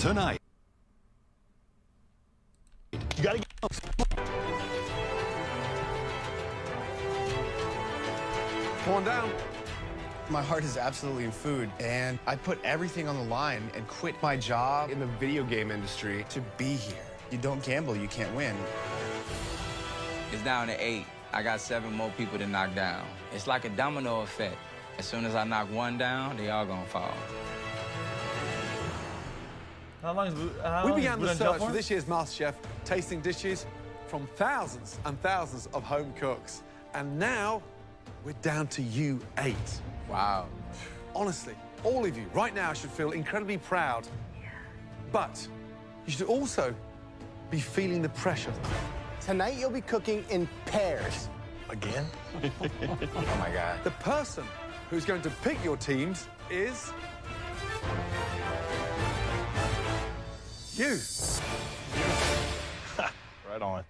Tonight. You gotta get. Come on down. My heart is absolutely in food, and I put everything on the line and quit my job in the video game industry to be here. You don't gamble, you can't win. It's down to 8. I got 7 more people to knock down. It's like a domino effect. As soon as I knock one down, they all gonna fall. How long is We began the search for this year's MasterChef, tasting dishes from thousands and thousands of home cooks. And now, we're down to you 8. Wow. Honestly, all of you right now should feel incredibly proud. Yeah. But you should also be feeling the pressure. Tonight you'll be cooking in pairs. Again? Oh my God. The person who's going to pick your teams is... you. Right on.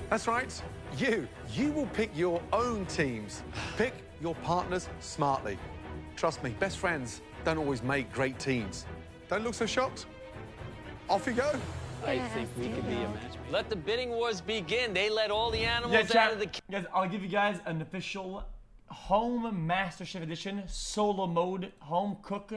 That's right, you. You will pick your own teams. Pick your partners smartly. Trust me, best friends don't always make great teams. Don't look so shocked. Off you go. I think we could be a match. Let the bidding wars begin. They let all the animals Yeah, out chat. of the... Guys, I'll give you guys an official home MasterChef edition, solo mode, home cook,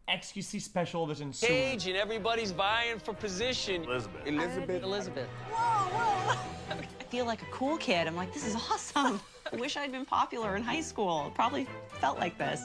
XQC special edition soon. cage, and everybody's vying for position. Elizabeth. Whoa. I feel like a cool kid. I'm like, this is awesome. I wish I'd been popular in high school. It probably felt like this.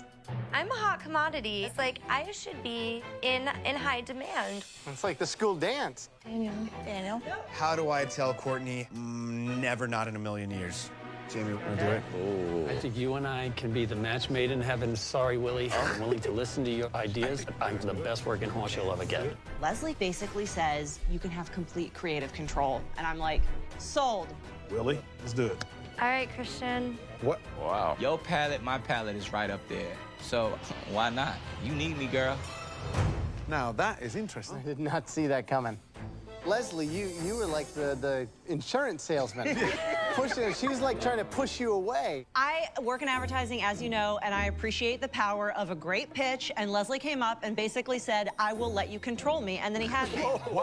I'm a hot commodity. It's like I should be in high demand. It's like the school dance. Daniel. How do I tell Courtney, never, not in a million years? Jamie, wanna do it? I think you and I can be the match made in heaven. Sorry, Willie. I'm willing to listen to your ideas. I'm the best working horse you'll ever get. Leslie basically says you can have complete creative control. And I'm like, sold. Willie, let's do it. All right, Christian. What? Wow. Your palate, my palate is right up there. So why not? You need me, girl. Now, that is interesting. I did not see that coming. Leslie, you were like the insurance salesman. Pushing, she was like trying to push you away. I work in advertising, as you know, and I appreciate the power of a great pitch. And Leslie came up and basically said, I will let you control me. And then he had me. Wow.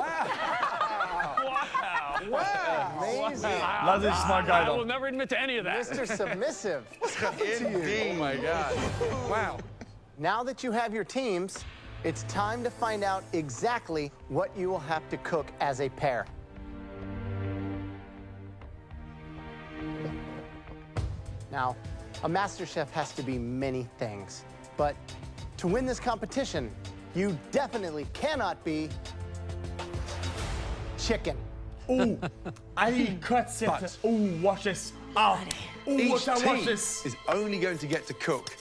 Wow, amazing. Leslie's a smart guy, I will though. never admit to any of that. Mr. Submissive. Indeed. Oh, my God. Wow. Now that you have your teams, it's time to find out exactly what you will have to cook as a pair. Now, a MasterChef has to be many things, but to win this competition, you definitely cannot be chicken. Ooh, I cuts it. But- Ooh, watch this. Oh, ooh, Each watch team this. is only going to get to cook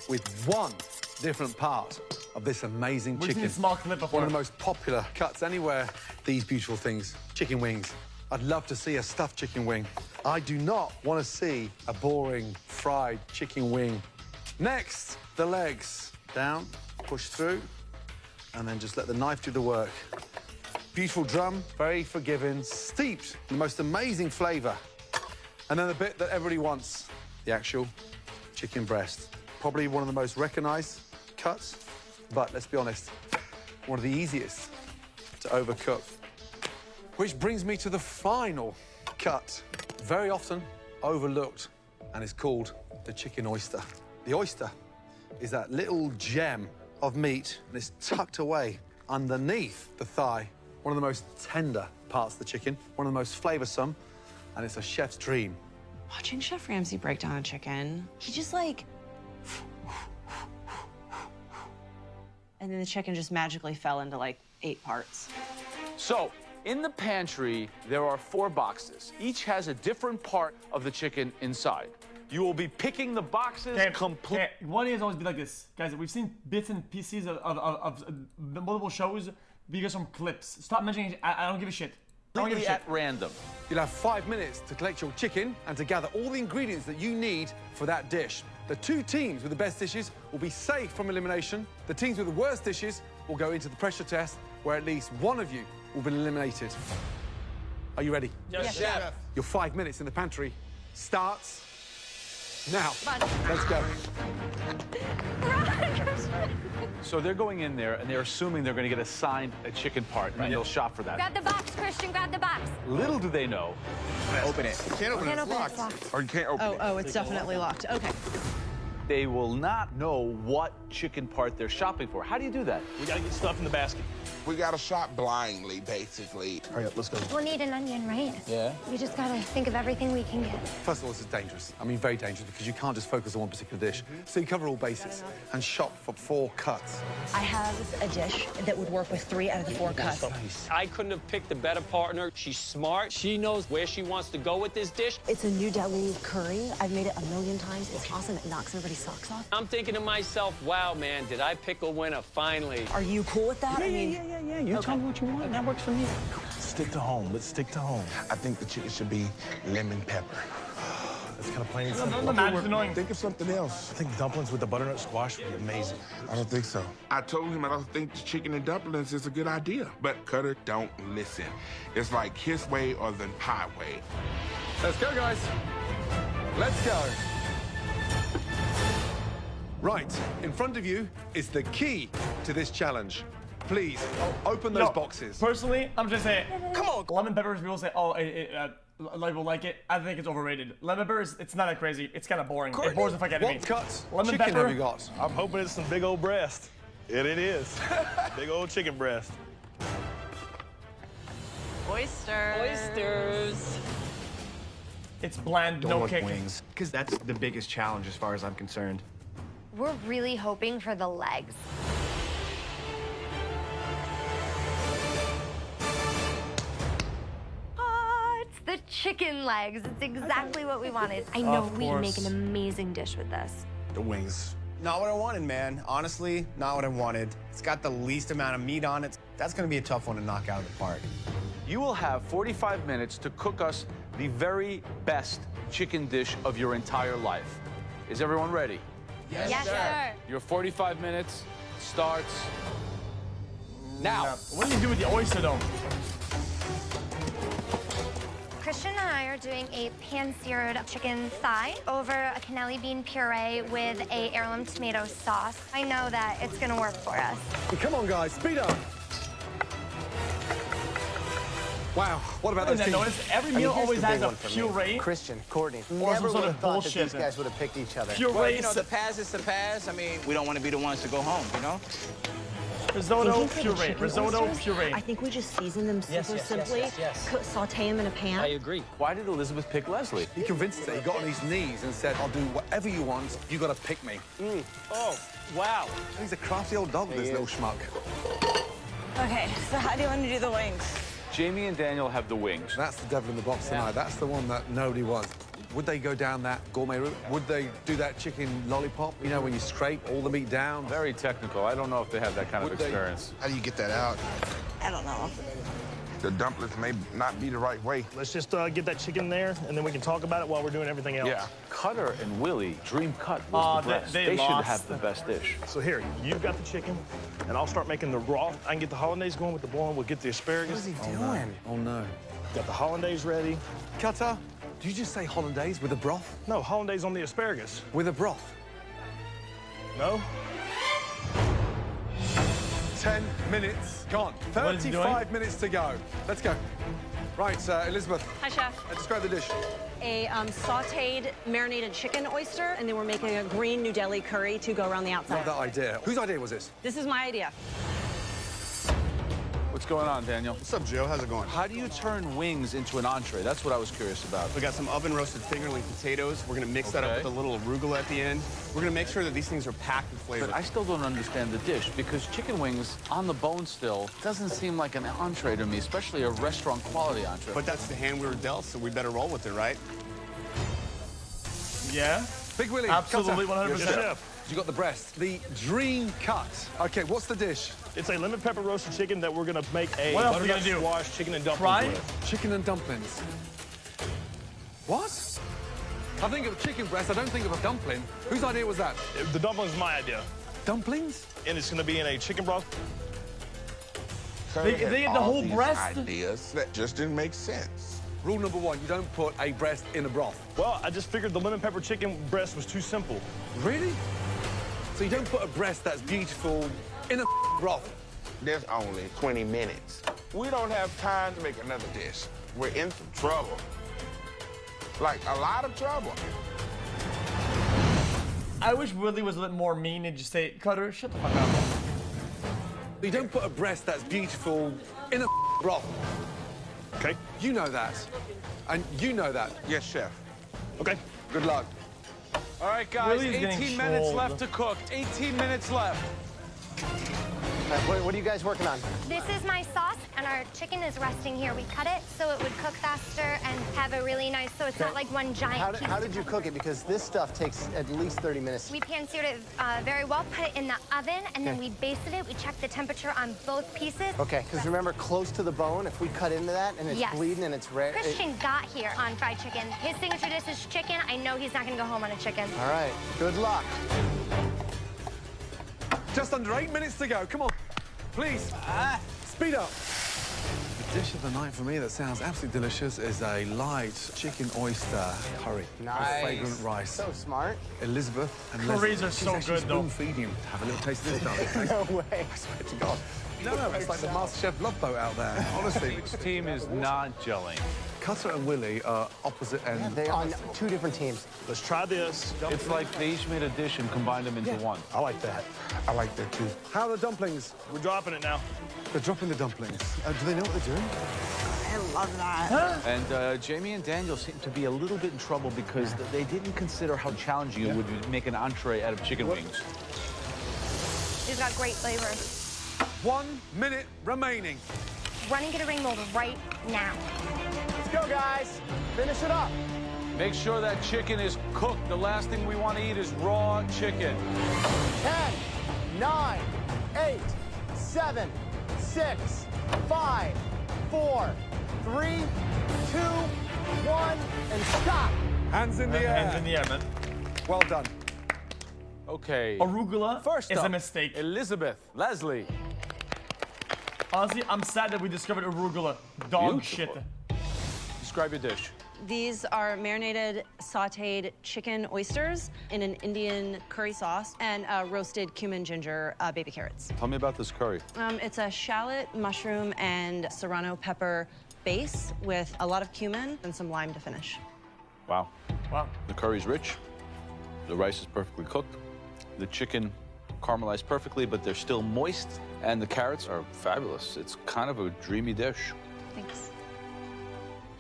with one different part of this amazing We've chicken. seen a small clip before. One of the most popular cuts anywhere. These beautiful things, chicken wings. I'd love to see a stuffed chicken wing. I do not want to see a boring fried chicken wing. Next, the legs. Down, push through, and then just let the knife do the work. Beautiful drum, very forgiving, steeped in the most amazing flavor. And then the bit that everybody wants, the actual chicken breast. Probably one of the most recognized cuts, but let's be honest, one of the easiest to overcook. Which brings me to the final cut, very often overlooked, and it's called the chicken oyster. The oyster is that little gem of meat, and it's tucked away underneath the thigh. One of the most tender parts of the chicken, one of the most flavorsome, and it's a chef's dream. Watching Chef Ramsay break down a chicken, he just like... And then the chicken just magically fell into like 8 parts. So, in the pantry, there are 4 boxes. Each has a different part of the chicken inside. You will be picking the boxes complete. Okay, one is always be like this. Guys, we've seen bits and pieces of multiple shows because from clips. Stop mentioning it. I don't give a shit. I don't give a Completely shit. at random. You'll have 5 minutes to collect your chicken and to gather all the ingredients that you need for that dish. The 2 teams with the best dishes will be safe from elimination. The teams with the worst dishes will go into the pressure test, where at least one of you will be eliminated. Are you ready? Yes, Chef. Your 5 minutes in the pantry starts now. Let's go. So they're going in there, and they're assuming they're going to get assigned a chicken part, and they'll shop for that. Grab the box, Christian, grab the box. Little do they know. Open it. You can't open it. It's locked. Or you can't open it. Oh, it's definitely locked. Okay. They will not know what chicken part they're shopping for. How do you do that? We gotta get stuff in the basket. We gotta shop blindly, basically. Hurry up, let's go. We'll need an onion, right? Yeah. We just gotta think of everything we can get. First of all, this is dangerous. I mean, very dangerous, because you can't just focus on one particular dish. So you cover all bases and shop for 4 cuts. I have a dish that would work with 3 out of the 4 cuts. I couldn't have picked a better partner. She's smart. She knows where she wants to go with this dish. It's a New Delhi curry. I've made it a million times. It's awesome. It knocks everybody's socks off. I'm thinking to myself, wow, man, did I pick a winner finally? Are you cool with that? Yeah. You tell me what you want. That works for me. Stick to home. Let's stick to home. I think the chicken should be lemon pepper. That's kind of plain and No, simple. that's annoying. Think of something else. I think dumplings with the butternut squash would be amazing. I don't think so. I told him I don't think the chicken and dumplings is a good idea. But Cutter don't listen. It's like his way or the highway. Let's go, guys. Let's go. Right, in front of you is the key to this challenge. Please, open those boxes. Personally, I'm just saying, come on. Lemon peppers, people say, oh, like will like it. I think it's overrated. Lemon peppers, it's not that crazy. It's kind of boring. It bores the fuck out of me. What cuts Lemon chicken pepper. have you got? I'm hoping it's some big old breast. And it is. Big old chicken breast. Oysters. It's bland, no kick. Wings. Because that's the biggest challenge as far as I'm concerned. We're really hoping for the legs. Oh, it's the chicken legs. It's exactly what we wanted. I know Of we can make course. an amazing dish with this. The wings. Not what I wanted, man. Honestly, not what I wanted. It's got the least amount of meat on it. That's gonna be a tough one to knock out of the park. You will have 45 minutes to cook us the very best chicken dish of your entire life. Is everyone ready? Yes, sir. Your 45 minutes starts now. What do you do with the oyster, though? Christian and I are doing a pan-seared chicken thigh over a cannelli bean puree with a heirloom tomato sauce. I know that it's gonna work for us. Come on, guys, speed up. Wow, what about those I teams? notice every I mean, meal here's always the has big a one for me. puree. Christian, Courtney, Or never some would sort have of thought that bullshit. these guys would have picked each other. Puree. Well, you know, the past is the past. I mean, we don't want to be the ones to go home, you know? Risotto puree. Risotto puree. I think we just season them super simply. Saute them in a pan. I agree. Why did Elizabeth pick Leslie? He convinced her. He got on his knees and said, I'll do whatever you want. You got to pick me. Oh, wow. He's a crafty old dog, this little schmuck. Okay, so how do you want to do the wings? Jamie and Daniel have the wings. That's the devil in the box tonight. That's the one that nobody wants. Would they go down that gourmet route? Would they do that chicken lollipop? You know, when you scrape all the meat down? Very technical. I don't know if they have that kind of Would they- experience. How do you get that out? I don't know. The dumplings may not be the right way. Let's just get that chicken there, and then we can talk about it while we're doing everything else. Yeah. Cutter and Willie, dream cut was the breast. they They should lost. have the best dish. So here, you've got the chicken, and I'll start making the broth. I can get the hollandaise going with the boiling. We'll get the asparagus. What is he doing? Oh, no. Got the hollandaise ready. Cutter, did you just say hollandaise with a broth? No, hollandaise on the asparagus. With a broth? No? 10 minutes gone. What is he doing? 35 minutes to go. Let's go. Right, Elizabeth, Hi, Chef. describe the dish. A sauteed, marinated chicken oyster, and then we're making a green New Delhi curry to go around the outside. Love that idea. Whose idea was this? This is my idea. What's going on, Daniel? What's up, Joe? How's it going? How do you turn wings into an entree? That's what I was curious about. We got some oven roasted fingerling potatoes. We're gonna mix that up Okay. with a little arugula at the end. We're gonna make sure that these things are packed with flavor. But I still don't understand the dish, because chicken wings on the bone still doesn't seem like an entree to me, especially a restaurant quality entree. But that's the hand we were dealt, so we better roll with it, right? Yeah? Big Willie, Absolutely, Cutter. 100%. Yes, chef. You got the breast. The dream cut. Okay, what's the dish? It's a lemon pepper roasted chicken that we're gonna make a What else are we butternut gonna do? squash chicken and dumplings Fry? with. Chicken and dumplings. What? I think of chicken breast, I don't think of a dumpling. Whose idea was that? The dumpling's my idea. Dumplings? And it's gonna be in a chicken broth. Cutter They had get the all whole these breast? ideas that just didn't make sense. Rule number 1, you don't put a breast in a broth. Well, I just figured the lemon pepper chicken breast was too simple. Really? So you don't put a breast that's beautiful in a broth. There's only 20 minutes. We don't have time to make another dish. We're in some trouble. Like, a lot of trouble. I wish Willie was a little more mean and just say, Cutter, shut the fuck up. You don't put a breast that's beautiful in a broth. Okay. You know that. And you know that. Yes, chef. Okay. Good luck. All right, guys, Willie's getting 18 minutes trolled. left to cook. 18 minutes left. What are you guys working on? This is my sauce, and our chicken is resting here. We cut it so it would cook faster and have a really nice, so it's not like one giant piece. How did you cook it? Because this stuff takes at least 30 minutes. We pan-seared it very well, put it in the oven, and then we basted it. We checked the temperature on both pieces. Okay, because remember, close to the bone, if we cut into that and it's Yes. bleeding and it's rare. Christian got here on fried chicken. His signature dish is chicken. I know he's not gonna go home on a chicken. All right, good luck. Just under 8 minutes to go. Come on. Please. Speed up. The dish of the night for me that sounds absolutely delicious is a light chicken oyster curry. Nice. With fragrant rice. So smart. Elizabeth and Curries Leslie. are so She's actually good, though. spoon-feeding you. Have a little taste of this, darling. No way. I swear to God. No, it's like the MasterChef love boat out there. Honestly. Which team is not gelling? Cutter and Willie are opposite ends. They're on two different teams. Let's try this. It's like they each made a dish and combined them into one. I like that. I like that, too. How are the dumplings? We're dropping it now. They're dropping the dumplings. Do they know what they're doing? I love that. And Jamie and Daniel seem to be a little bit in trouble because they didn't consider how challenging it would be to make an entree out of chicken wings. He's got great flavor. 1 minute remaining. Running to the ring mold right now. Let's go, guys. Finish it up. Make sure that chicken is cooked. The last thing we want to eat is raw chicken. 10, 9, 8, 7, 6, 5, 4, 3, 2, 1, and stop. Hands in the air. Hands in the air, man. Well done. Okay. Arugula First is up, a mistake. Elizabeth, Leslie. Honestly, I'm sad that we discovered arugula. Dog Beautiful. shit. Describe your dish. These are marinated, sautéed chicken oysters in an Indian curry sauce and roasted cumin ginger baby carrots. Tell me about this curry. It's a shallot, mushroom, and serrano pepper base with a lot of cumin and some lime to finish. Wow. Wow. The curry's rich. The rice is perfectly cooked. The chicken caramelized perfectly, but they're still moist. And the carrots are fabulous. It's kind of a dreamy dish. Thanks.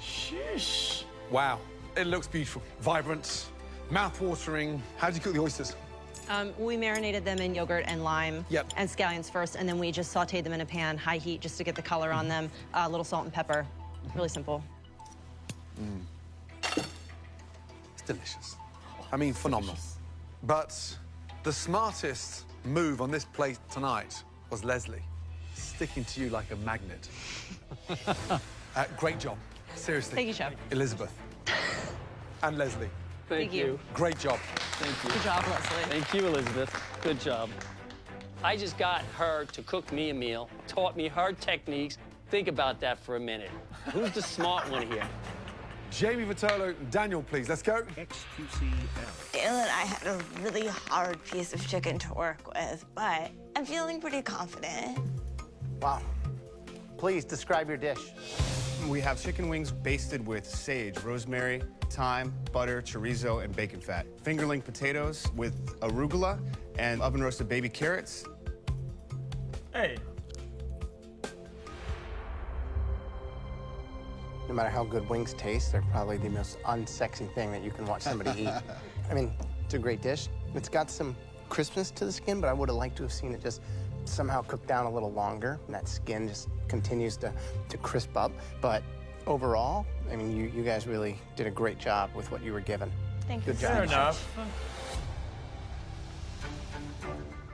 Sheesh. Wow. It looks beautiful. Vibrant. Mouth-watering. How do you cook the oysters? We marinated them in yogurt and lime and scallions first, and then we just sautéed them in a pan, high heat, just to get the color on them. A little salt and pepper. Really simple. It's delicious. I mean, phenomenal. But the smartest move on this plate tonight was Leslie, sticking to you like a magnet. Great job. Seriously. Thank you, Chef. Elizabeth. And Leslie. Thank you. Great job. Thank you. Good job, Leslie. Thank you, Elizabeth. Good job. I just got her to cook me a meal, taught me her techniques. Think about that for a minute. Who's the smart one here? Jamie Vitolo, Daniel, please. Let's go. XQC. Dale and I had a really hard piece of chicken to work with, but I'm feeling pretty confident. Wow. Please describe your dish. We have chicken wings basted with sage, rosemary, thyme, butter, chorizo, and bacon fat. Fingerling potatoes with arugula and oven-roasted baby carrots. Hey. No matter how good wings taste, they're probably the most unsexy thing that you can watch somebody eat. I mean, it's a great dish. It's got some crispness to the skin, but I would have liked to have seen it just somehow cooked down a little longer, and that skin just continues to crisp up. But overall, I mean, you guys really did a great job with what you were given. Thank you. Good job. Fair enough.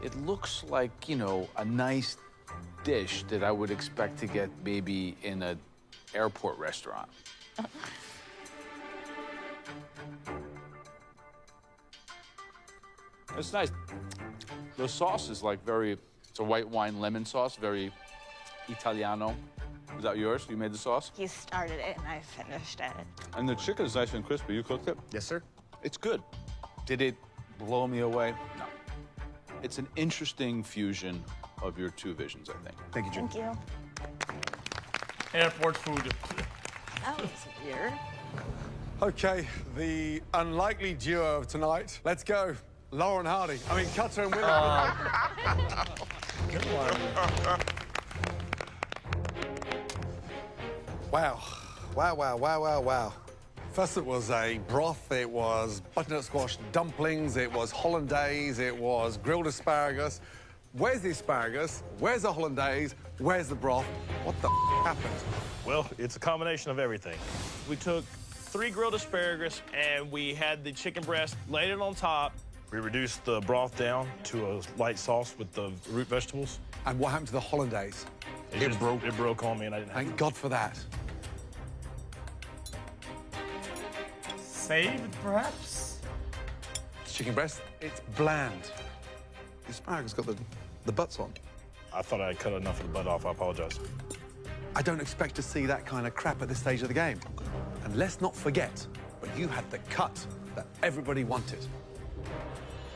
It looks like, you know, a nice dish that I would expect to get maybe in an airport restaurant. It's nice. The sauce is like it's a white wine lemon sauce, very Italiano. Is that yours? You made the sauce? You started it and I finished it. And the chicken is nice and crispy. You cooked it? Yes, sir. It's good. Did it blow me away? No. It's an interesting fusion of your two visions, I think. Thank you, Jim. Thank you. Airport food. That was weird. Okay, the unlikely duo of tonight. Let's go. Lauren Hardy. I mean, Cutter and Willie. Good one. Wow. Wow, wow, wow, wow, wow. First it was a broth, it was butternut squash dumplings, it was hollandaise, it was grilled asparagus. Where's the asparagus? Where's the hollandaise? Where's the broth? What the happened? Well, it's a combination of everything. We took 3 grilled asparagus and we had the chicken breast, laid it on top. We reduced the broth down to a light sauce with the root vegetables. And what happened to the hollandaise? It broke on me and I didn't have Thank God for that. Saved, perhaps? Chicken breast, it's bland. The asparagus got the butts on. I thought I cut enough of the butt off. I apologize. I don't expect to see that kind of crap at this stage of the game. And let's not forget, but you had the cut that everybody wanted.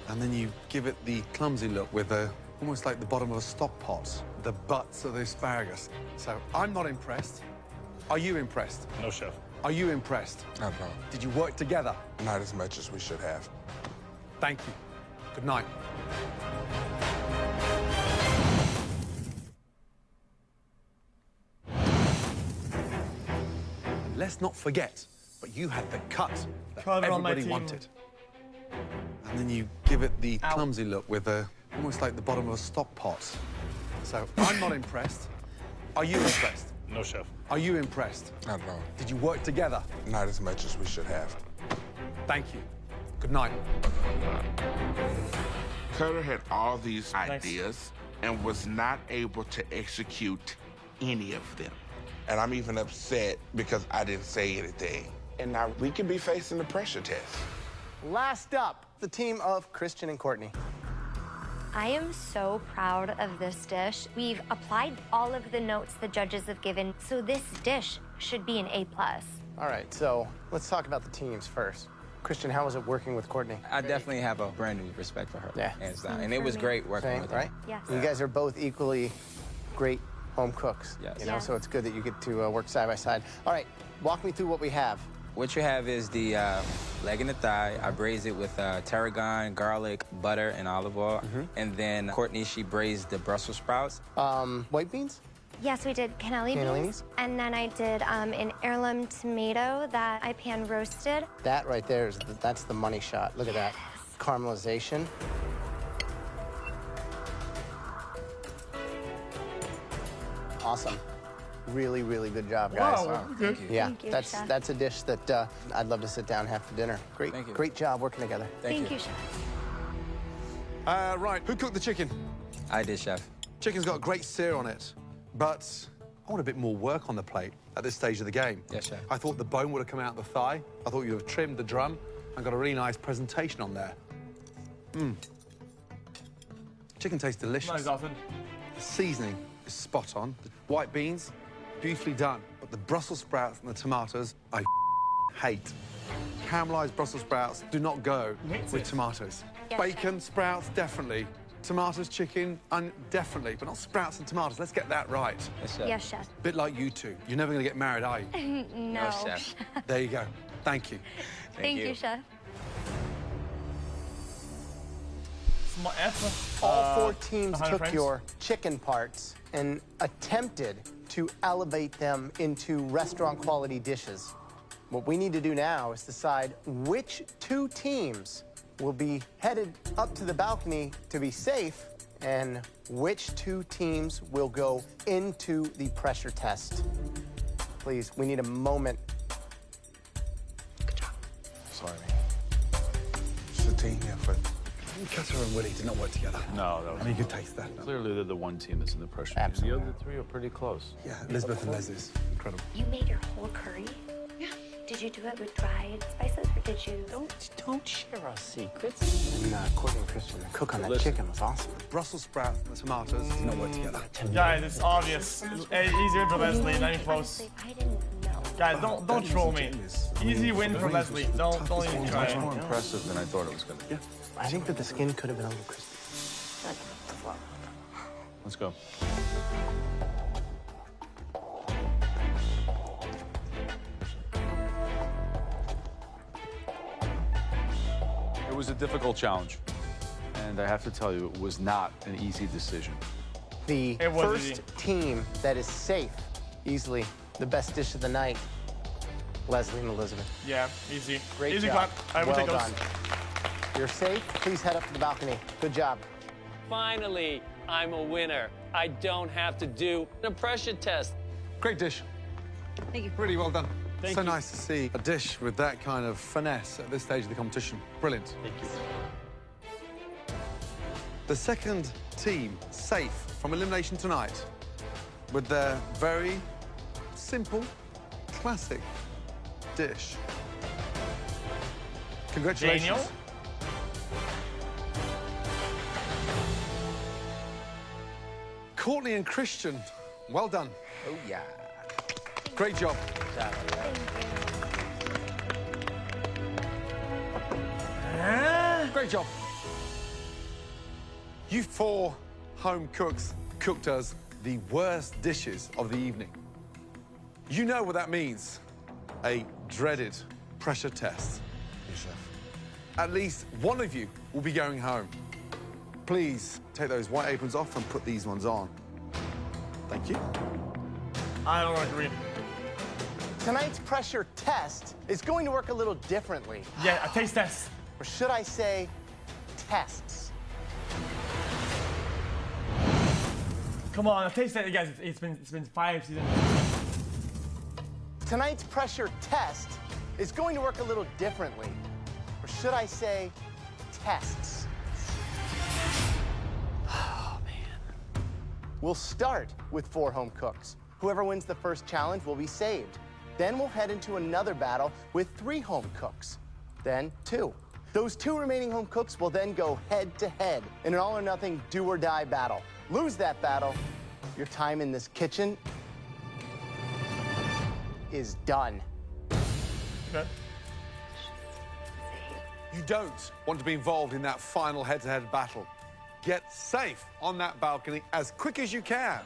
And then you give it the clumsy look with almost like the bottom of a stock pot, the butts of the asparagus. So I'm not impressed. Are you impressed? No, chef. Are you impressed? No. Did you work together? Not as much as we should have. Thank you. Good night. Let's not forget, but you had the cut that everybody wanted. And then you give it the clumsy look with almost like the bottom of a stock pot. So I'm not impressed. Are you impressed? No, chef. Are you impressed? No. Did you work together? Not as much as we should have. Thank you. Good night. Cutter had all these ideas and was not able to execute any of them. And I'm even upset because I didn't say anything. And now we could be facing the pressure test. Last up, the team of Christian and Courtney. I am so proud of this dish. We've applied all of the notes the judges have given, so this dish should be an A+. All right, so let's talk about the teams first. Christian, how was it working with Courtney? I definitely have a brand new respect for her. Yeah. Hands down. And it was great working with her. Right? Yes. You guys are both equally great home cooks. Yes. You know, Yes. so it's good that you get to work side by side. All right, walk me through what we have. What you have is the leg and the thigh. I braised it with tarragon, garlic, butter, and olive oil. And then Courtney, she braised the Brussels sprouts. White beans? Yes, we did cannelli beans. Cannellinis? And then I did an heirloom tomato that I pan roasted. That right there that's the money shot. Look at that. Caramelization. Awesome. Really, really good job, guys. Wow, Thank you. Yeah, Thank you, that's Chef. that's a dish that I'd love to sit down and have for dinner. Great, Thank you. great job working together. Thank you, Chef. Right, who cooked the chicken? I did, chef. Chicken's got a great sear on it, but I want a bit more work on the plate at this stage of the game. Yes, chef. I thought the bone would have come out the thigh. I thought you'd have trimmed the drum and got a really nice presentation on there. Chicken tastes delicious. Nice, Austin. The seasoning is spot on. The white beans, beautifully done. But the Brussels sprouts and the tomatoes, I hate. Caramelized Brussels sprouts do not go Hates with it. tomatoes. Yes, Bacon, sprouts, definitely. Tomatoes, chicken, definitely. But not sprouts and tomatoes. Let's get that right. Yes, chef. Yes, Chef. Bit like you two. You're never going to get married, are you? No. chef. There you go. Thank you. Thank you, Chef. Small F. All four teams 100 took frames? your chicken parts and attempted to elevate them into restaurant quality dishes. What we need to do now is decide which two teams will be headed up to the balcony to be safe and which two teams will go into the pressure test. Please, we need a moment. Sorry. It's a team effort. Cutter and Willie did not work together. No, that was I mean, you could taste that. clearly they're the one team that's in the pressure. Absolutely. The other three are pretty close. Yeah, Elizabeth and Leslie's incredible. You made your whole curry? Yeah. Did you do it with dried spices or did you? Don't share our secrets. And Courtney and Christian, the cook on that Listen. chicken was awesome. Brussels sprouts and the tomatoes did not work together. Guys, it's obvious. Easier for Leslie, not even close. I didn't know. Guys, don't troll me. Easy win for Leslie. Don't even try Much more it. impressive than I thought it was going to be. I think that the skin could have been a little crispy. Let's go. It was a difficult challenge, and I have to tell you, it was not an easy decision. The It was first easy. team that is safe, easily the best dish of the night, Leslie and Elizabeth. Yeah, easy. Great easy job. clap. I will Well take those. done. You're safe. Please head up to the balcony. Good job. Finally, I'm a winner. I don't have to do a pressure test. Great dish. Thank you. Really well done. Thank so you. nice to see a dish with that kind of finesse at this stage of the competition. Brilliant. Thank you. The second team safe from elimination tonight with their very simple, classic dish. Congratulations. Daniel? Courtney and Christian, well done. Oh, yeah. Great job. Great job. You four home cooks cooked us the worst dishes of the evening. You know what that means. A dreaded pressure test. Yes, chef. At least one of you will be going home. Please take those white aprons off and put these ones on. Thank you. I don't agree. Tonight's pressure test is going to work a little differently. Yeah, a taste test. Or should I say, tests. Come on, a taste test, guys. It's been 5 seasons. Tonight's pressure test is going to work a little differently. Or should I say, tests. Oh, man. We'll start with 4 home cooks. Whoever wins the first challenge will be saved. Then we'll head into another battle with 3 home cooks. Then 2. Those 2 remaining home cooks will then go head-to-head in an all-or-nothing do-or-die battle. Lose that battle, your time in this kitchen is done. Okay. You don't want to be involved in that final head-to-head battle. Get safe on that balcony as quick as you can.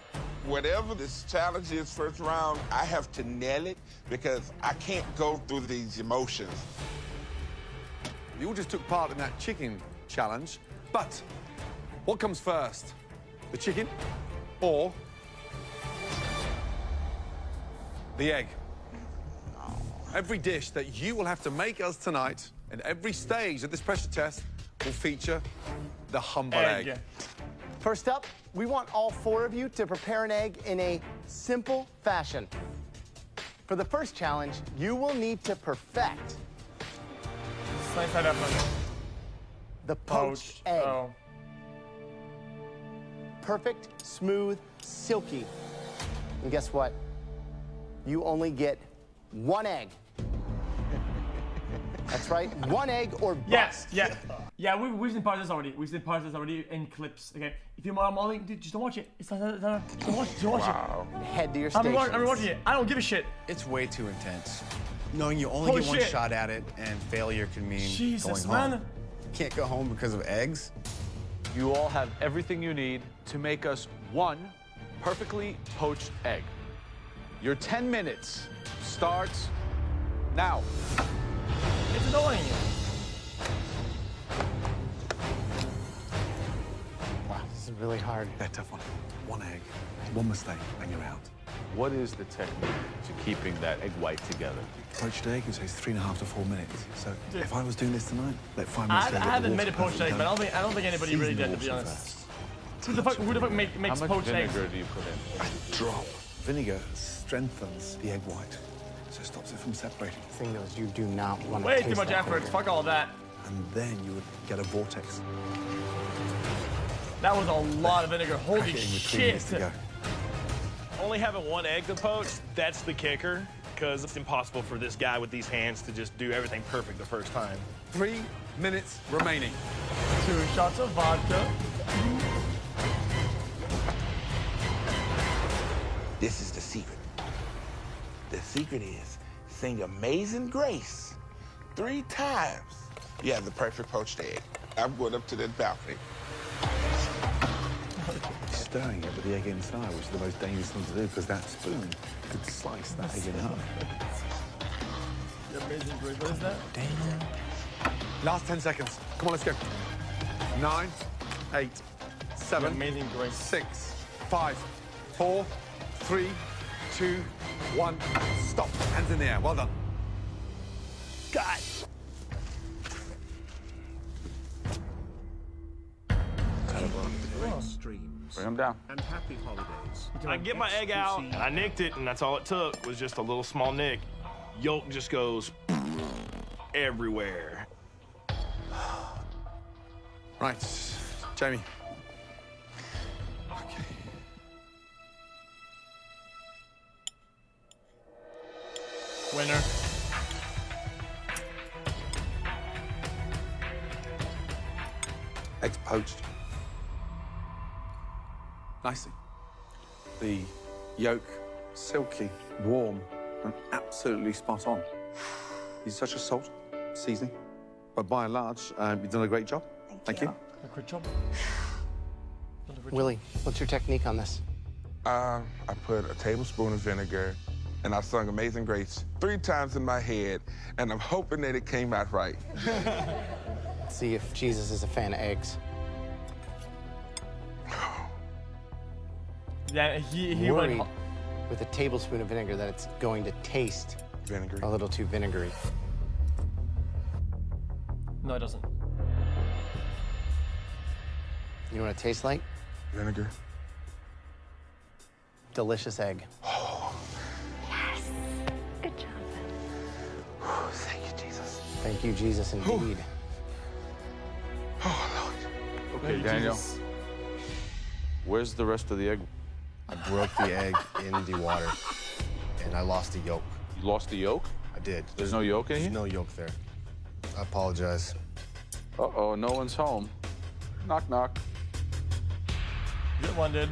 Whatever this challenge is first round, I have to nail it because I can't go through these emotions. You all just took part in that chicken challenge, but what comes first? The chicken or the egg? Every dish that you will have to make us tonight and every stage of this pressure test will feature the humble egg. First up, we want all 4 of you to prepare an egg in a simple fashion. For the first challenge, you will need to perfect Slice that up. the poached egg. Oh. Perfect, smooth, silky. And guess what? You only get 1 egg. That's right, 1 egg or bust. Yes, yeah. Yeah, we've seen parts of this already. We've seen parts of this already in clips, okay? If you're modeling, dude, just don't watch it. Just don't watch it. Head to your I'm station. watching it. I don't give a shit. It's way too intense. Knowing you only Holy get one shit. shot at it and failure can mean Jesus, going home. man. Can't go home because of eggs. You all have everything you need to make us 1 perfectly poached egg. Your 10 minutes starts now. It's annoying. Wow, this is really hard. Yeah, tough one. 1 egg, 1 mistake, and you're out. What is the technique to keeping that egg white together? Poached egg, it takes 3.5 to 4 minutes. So Dude. if I was doing this tonight, let 5 I minutes go. haven't made a poached egg, but I don't think anybody really did, to be honest. Who the fuck makes How much poached eggs? vinegar do you put in? A drop. Vinegar strengthens the egg white, so it stops it from separating. The thing is, you do not want to Way taste too much that effort. vinegar. Fuck all that. And then you would get a vortex. That was a lot of vinegar. Holy Crack it in between shit. minutes to go. Only having 1 egg to poach, that's the kicker, because it's impossible for this guy with these hands to just do everything perfect the first time. 3 minutes remaining. 2 shots of vodka. This is the secret. The secret is sing Amazing Grace 3 times. You have the perfect poached egg. I'm going up to that balcony. stirring it with the egg inside, which is the most dangerous thing to do, because that spoon could slice that egg in half. The Amazing Grace. What is that? Damn. Last 10 seconds. Come on, let's go. 9, 8, 7, Amazing Grace. 6, 5, 4, 3, 2, 1. Stop. Hands in the air. Well done. God. Bring them down. And happy holidays. I get my egg out, and I nicked it, and that's all it took was just a little small nick. Yolk just goes everywhere. Right, Jamie. Okay. Winner. Eggs poached. Nicely. The yolk, silky, warm, and absolutely spot on. It's such a salt seasoning, but by and large, you've done a great job. Thank you. A great job. Willie, what's your technique on this? I put a tablespoon of vinegar, and I sung Amazing Grace 3 times in my head, and I'm hoping that it came out right. Let's see if Jesus is a fan of eggs. Yeah, he Worried went. with a tablespoon of vinegar that it's going to taste Vinegary. a little too vinegary. No, it doesn't. You know what it tastes like? Vinegar. Delicious egg. Yes. Good job. Thank you, Jesus. Thank you, Jesus, indeed. Oh, Lord. Okay, Daniel. Where's the rest of the egg? I broke the egg in the water, and I lost the yolk. You lost the yolk? I did. There's no yolk in here? There's no yolk there. I apologize. Uh-oh, no one's home. Knock, knock. Good one, dude.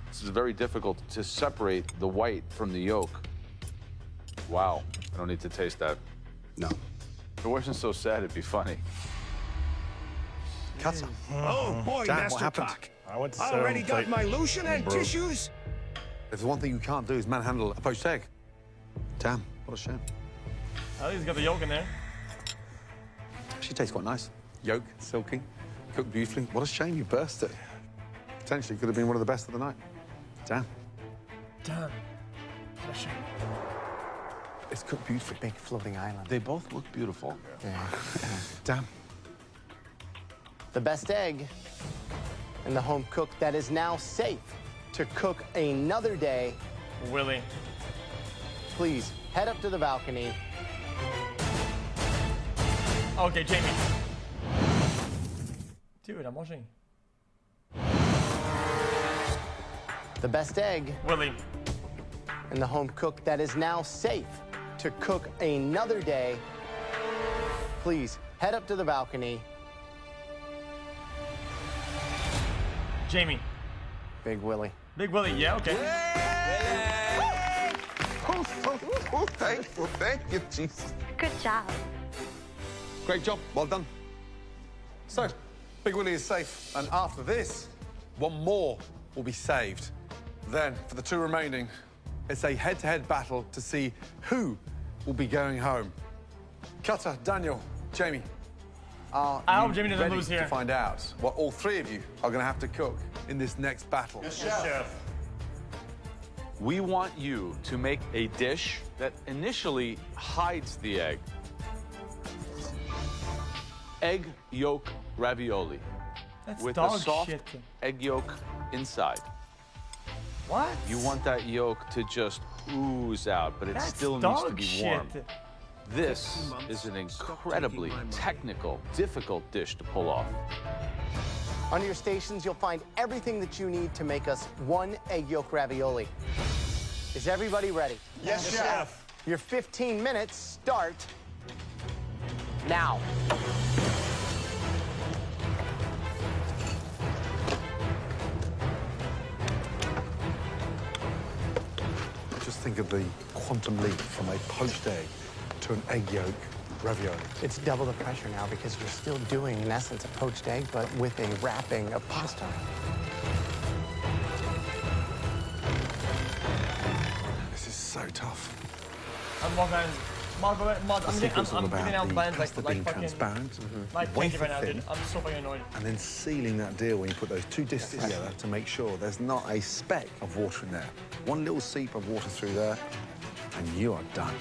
This is very difficult to separate the white from the yolk. Wow, I don't need to taste that. No. If it wasn't so sad, it'd be funny. Cutter. Oh, boy, Damn, Master what happened? Cock. I went to Already got my lotion and tissues? If there's one thing you can't do is manhandle a poached egg. Damn, what a shame. At least he's got the yolk in there. She tastes quite nice. Yolk, silky, cooked beautifully. What a shame you burst it. Potentially could have been one of the best of the night. Damn. Damn. What a shame. It's cooked beautifully. Big floating island. They both look beautiful. Yeah. Damn. The best egg and the home cook that is now safe to cook another day. Willie. Please head up to the balcony. Okay, Jamie. Dude, I'm watching. The best egg Willie. and the home cook that is now safe to cook another day. Please head up to the balcony. Jamie. Big Willie. Big Willie, yeah, okay. Oh, thankful. Thank you, Jesus. Good job. Great job. Well done. So, Big Willie is safe. And after this, one more will be saved. Then, for the 2 remaining, it's a head-to-head battle to see who will be going home. Cutter, Daniel, Jamie, are I you hope Jamie doesn't ready lose here. to find out what all 3 of you are going to have to cook in this next battle? Yes, chef. We want you to make a dish that initially hides the egg. Egg yolk ravioli. That's with dog a soft shit. egg yolk inside. What? You want that yolk to just ooze out, but it That's still needs to dog be warm. shit. This is an incredibly technical, difficult dish to pull off. On your stations, you'll find everything that you need to make us 1 egg yolk ravioli. Is everybody ready? Yes, chef. Your 15 minutes start now. Just think of the quantum leap from a poached egg to an egg yolk ravioli. It's double the pressure now because you're still doing, in essence, a poached egg, but with a wrapping of pasta. so tough. I'm more than I'm giving out bands like being fucking transparent, like wafer right now, thin, dude. I'm so fucking annoyed. and then sealing that deal when you put those two discs together to make sure there's not a speck of water in there. One little seep of water through there, and you are done.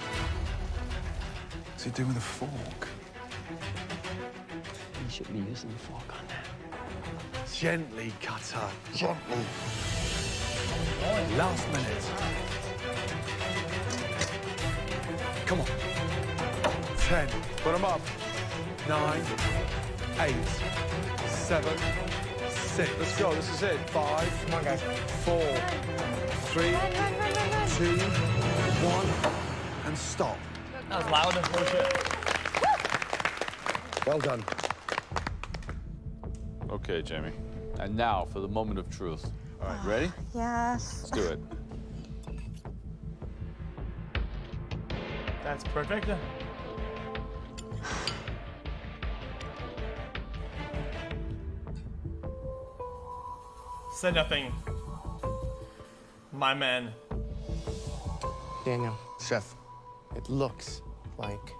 What's he doing with a fork? You should be using a fork on that. Gently, cutter. Gently. Last minute. Come on. 10. Put them up. 9, 8, 7, 6. Let's go. This is it. 5. Come on, guys. 4, 3, 2, 1, and stop. That was loud. Bullshit. Well done. Okay, Jamie. And now for the moment of truth. All right, ready? Yes. Let's do it. That's perfect. Say nothing. My man. Daniel. Chef. It looks like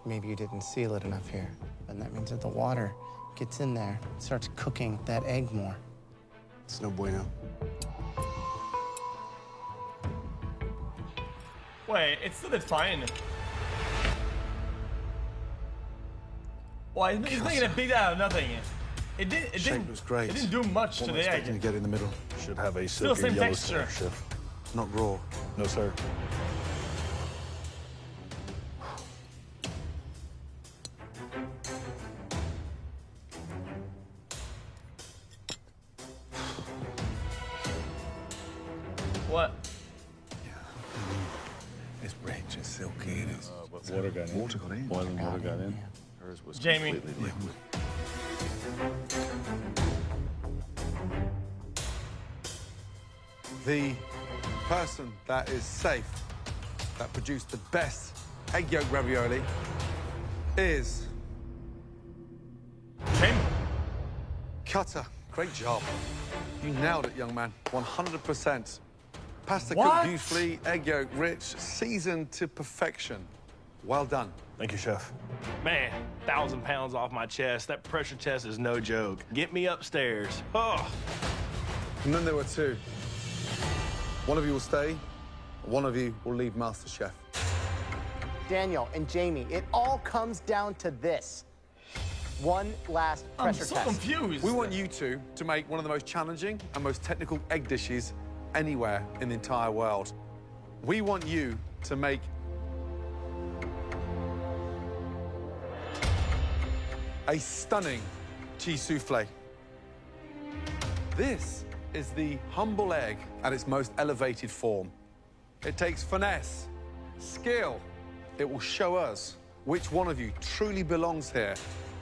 maybe you didn't seal it enough here. And that means that the water gets in there, starts cooking that egg more. It's no bueno. Wait, it still did fine. Why? It's making a big out of nothing. It didn't. Was great. It didn't do much to the egg. Expecting to get in the middle. Should have a Still silky same yellow texture. sauce, Chef. Not raw. No, sir. What? It's rich, it's silky, it is. Water got in. Water got in. Boiling water got in. Hers was Jamie. completely liquid. The person that is safe, that produced the best egg yolk ravioli, is Jamie. Cutter. Great job. You nailed it, young man. 100%. Pasta What? cooked beautifully, egg yolk rich, seasoned to perfection. Well done. Thank you, Chef. Man, 1,000 pounds off my chest. That pressure test is no joke. Get me upstairs. Oh. And then there were two. One of you will stay, one of you will leave MasterChef. Daniel and Jamie, it all comes down to this. One last pressure I'm so test. confused. We want you two to make one of the most challenging and most technical egg dishes anywhere in the entire world. We want you to make a stunning cheese souffle. This is the humble egg at its most elevated form. It takes finesse, skill. It will show us which one of you truly belongs here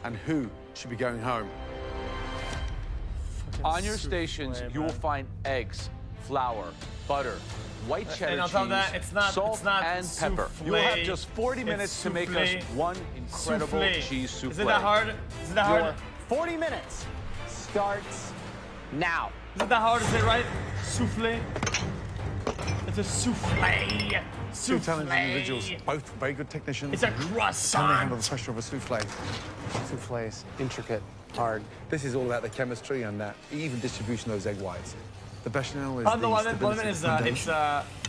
and who should be going home. On your stations, you will find eggs, flour, butter, white cheddar and on cheese, top of that, it's not and pepper. You will have souffle, just 40 minutes to make us souffle. one incredible Souffle. cheese souffle. Is it that hard? Is it that hard? Your 40 minutes starts now. Is it that hard to say right? Souffle. It's a souffle. Two talented individuals, both very good technicians. It's a Can they croissant. handle the pressure of a souffle? Souffles, intricate, hard. This is all about the chemistry and that even distribution of those egg whites. The bechamel is Oh, the no, one stability, is the foundation.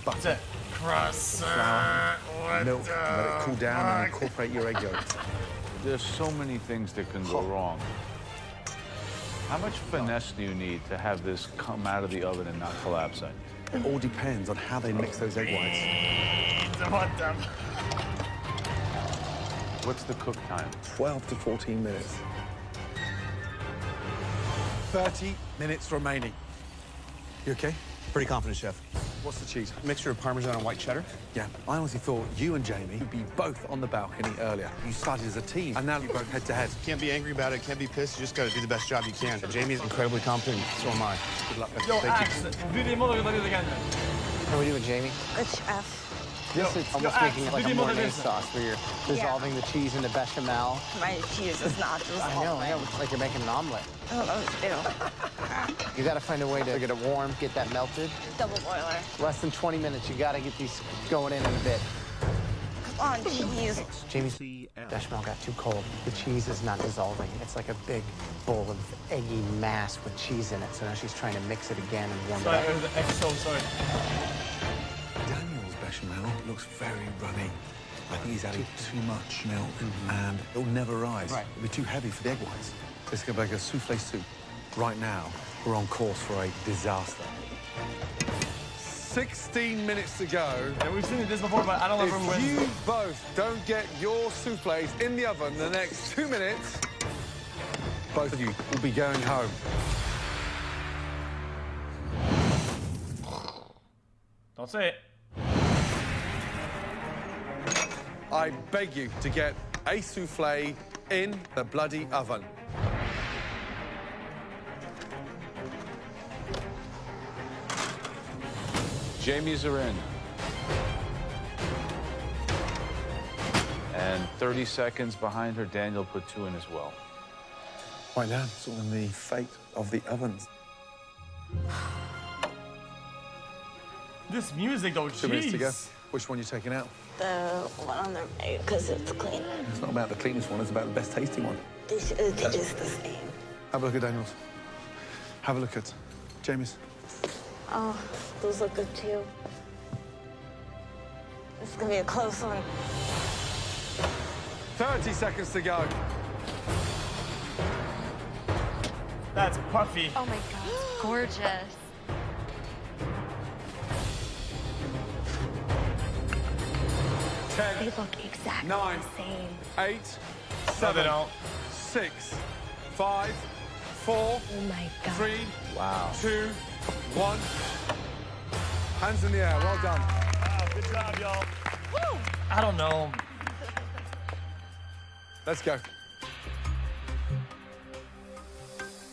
it's a croissant. What Milk, the let it cool down and fuck? incorporate your egg yolk. There's so many things that can go wrong. How much finesse do you need to have this come out of the oven and not collapse? It all depends on how they mix those egg whites. What the? What's the cook time? 12 to 14 minutes. 30 minutes remaining. You okay? Pretty confident, Chef. What's the cheese? Mixture of Parmesan and white cheddar. Yeah, I honestly thought you and Jamie would be both on the balcony earlier. You started as a team, and now you're both head to head. Can't be angry about it, can't be pissed. You just gotta do the best job you can. Jamie's incredibly competent, so am I. Good luck. Yo, Thank you. Axe, dis-moi de regarder le gagne. How are we doing, Jamie? Good chef. This is almost making it like a Mornay sauce where you're dissolving the cheese into bechamel. My cheese is not just I know, it's like you're making an omelet. I don't know what to do. You gotta find a way to get it warm, get that melted. Double boiler. Less than 20 minutes, you gotta get these going in a bit. Come on, cheese. Jamie's bechamel got too cold. The cheese is not dissolving. It's like a big bowl of eggy mass with cheese in it. So now she's trying to mix it again and warm it up. Sorry. Daniel's bechamel looks very runny. I think he's adding too much milk and it'll never rise. Right. It'll be too heavy for the egg whites. This is going to be like a souffle soup. Right now, we're on course for a disaster. 16 minutes to go. Yeah, we've seen this before, but I don't know if If you both don't get your souffles in the oven in the next 2 minutes, both of you will be going home. Don't say it. I beg you to get a souffle in the bloody oven. Jamie's are in. And 30 seconds behind her, Daniel put 2 in as well. Right now, it's all in the fate of the ovens. This music, though, 2 minutes to go. jeez. Which one are you taking out? The one on the right, because it's cleaner. It's not about the cleanest one, it's about the best tasting one. They should have tasted the same. Have a look at Daniel's. Have a look at Jamie's. Oh, those look good too. It's gonna be a close one. 30 seconds to go. That's puffy. Oh my God, it's gorgeous. 10, They look exactly 9, the same. 8, No, 7, they don't. 6, 5, 4, Oh my God. 3, Wow. 2, 1. Hands in the air. Well done. Wow, good job, y'all. I don't know. Let's go.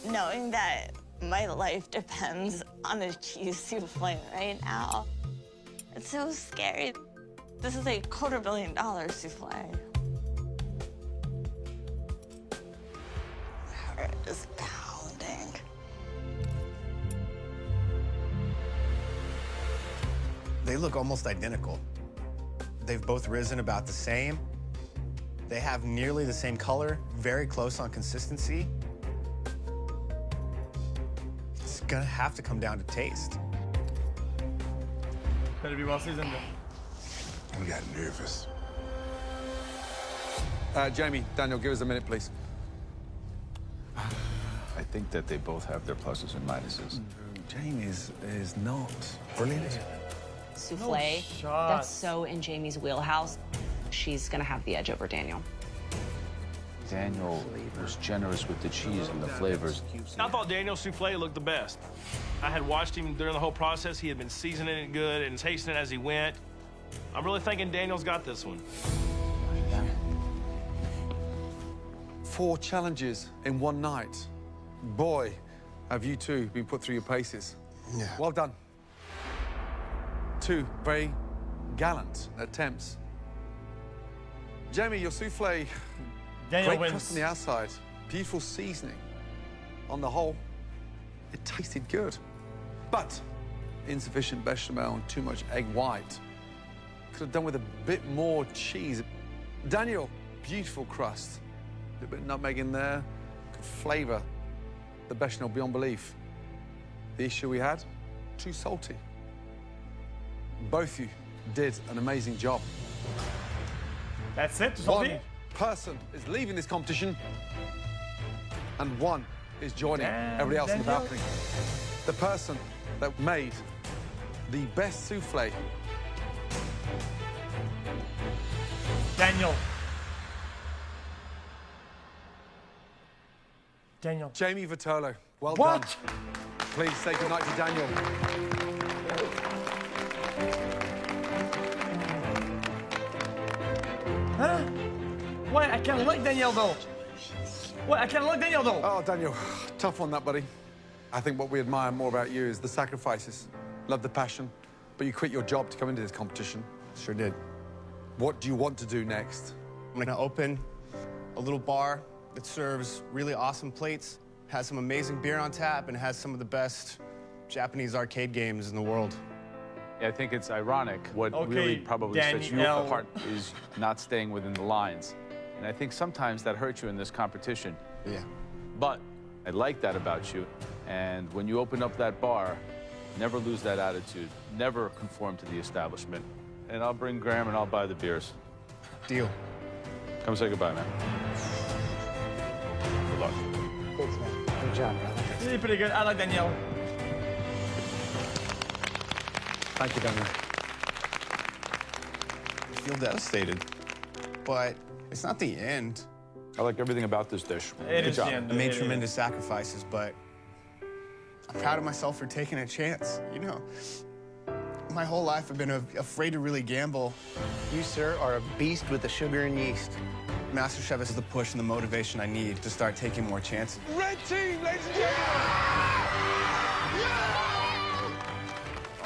Knowing that my life depends on a cheese souffle right now, it's so scary. This is a $250 million souffle. My heart is pounding. They look almost identical. They've both risen about the same. They have nearly the same color, very close on consistency. It's gonna have to come down to taste. Better be well seasoned. I got nervous. Jamie, Daniel, give us a minute, please. I think that they both have their pluses and minuses. Jamie is not brilliant. Souffle. That's so in Jamie's wheelhouse. She's gonna have the edge over Daniel. Daniel was generous with the cheese and the flavors. I thought Daniel's souffle looked the best. I had watched him during the whole process. He had been seasoning it good and tasting it as he went. I'm really thinking Daniel's got this one. 4 challenges in one night. Boy, have you two been put through your paces. Yeah. Well done. 2 very gallant attempts. Jamie, your souffle, Daniel great wins. crust on the outside, beautiful seasoning. On the whole, it tasted good. But insufficient bechamel and too much egg white. Could have done with a bit more cheese. Daniel, beautiful crust. A little bit of nutmeg in there. Could flavor the bechamel beyond belief. The issue we had, too salty. Both of you did an amazing job. That's it, One salty? person is leaving this competition, and one is joining Damn, everybody else in the Daniel. balcony. The person that made the best souffle. Daniel. Daniel. Jamie Vitolo, well What? done. Please say goodnight to Daniel. Huh? Why? I can't like Daniel, though. What? I can't like Daniel, though. Oh, Daniel, tough one, that, buddy. I think what we admire more about you is the sacrifices. Love the passion, but you quit your job to come into this competition. Sure did. What do you want to do next? I'm gonna open a little bar that serves really awesome plates, has some amazing beer on tap, and has some of the best Japanese arcade games in the world. I think it's ironic. What really probably sets you apart is not staying within the lines. And I think sometimes that hurts you in this competition. Yeah. But I like that about you. And when you open up that bar, never lose that attitude. Never conform to the establishment. And I'll bring Graham and I'll buy the beers. Deal. Come say goodbye, man. Good luck. Thanks, man. Good job, brother. Really pretty good. I like Danielle. Thank you, Daniel. I feel devastated, but it's not the end. I like everything about this dish. It Good is job. the end. I made tremendous sacrifices, but I'm proud of myself for taking a chance. You know, my whole life I've been afraid to really gamble. You, sir, are a beast with the sugar and yeast. MasterChef is the push and the motivation I need to start taking more chances. Red team, ladies and gentlemen!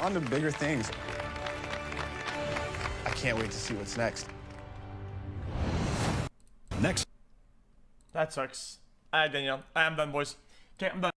On to bigger things. I can't wait to see what's next. Next. That sucks. Alright, Danielle. I am done, boys. Okay, I'm done.